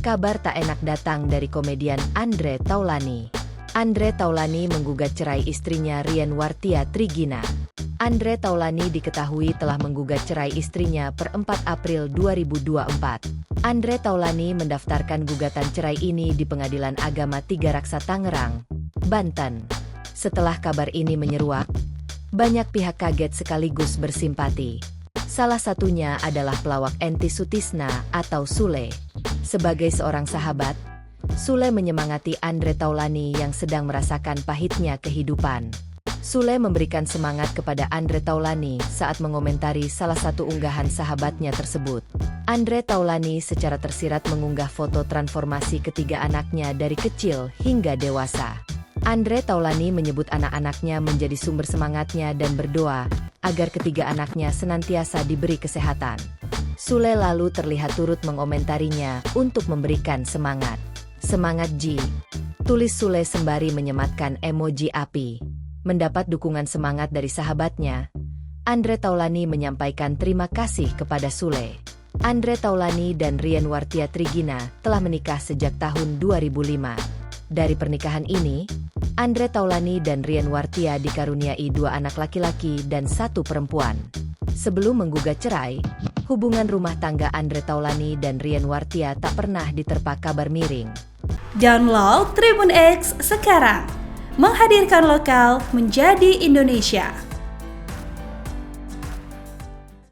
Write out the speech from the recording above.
kabar tak enak datang dari komedian Andre Taulany. Andre Taulany menggugat cerai istrinya Rian Wartia Trigina. Andre Taulany diketahui telah menggugat cerai istrinya per 4 April 2024. Andre Taulany mendaftarkan gugatan cerai ini di Pengadilan Agama Tiga Raksa Tangerang, Banten. Setelah kabar ini menyeruak, banyak pihak kaget sekaligus bersimpati. Salah satunya adalah pelawak Enti Sutisna atau Sule. Sebagai seorang sahabat, Sule menyemangati Andre Taulany yang sedang merasakan pahitnya kehidupan. Sule memberikan semangat kepada Andre Taulany saat mengomentari salah satu unggahan sahabatnya tersebut. Andre Taulany secara tersirat mengunggah foto transformasi ketiga anaknya dari kecil hingga dewasa. Andre Taulany menyebut anak-anaknya menjadi sumber semangatnya dan berdoa agar ketiga anaknya senantiasa diberi kesehatan. Sule lalu terlihat turut mengomentarinya untuk memberikan semangat. "Semangat Ji," tulis Sule sembari menyematkan emoji api. Mendapat dukungan semangat dari sahabatnya, Andre Taulany menyampaikan terima kasih kepada Sule. Andre Taulany dan Rian Wartia Trigina telah menikah sejak tahun 2005. Dari pernikahan ini, Andre Taulany dan Rian Wartia dikaruniai 2 anak laki-laki dan 1 perempuan. Sebelum menggugat cerai, hubungan rumah tangga Andre Taulany dan Rian Wartia tak pernah diterpa kabar miring. Download Tribun X sekarang, menghadirkan lokal menjadi Indonesia.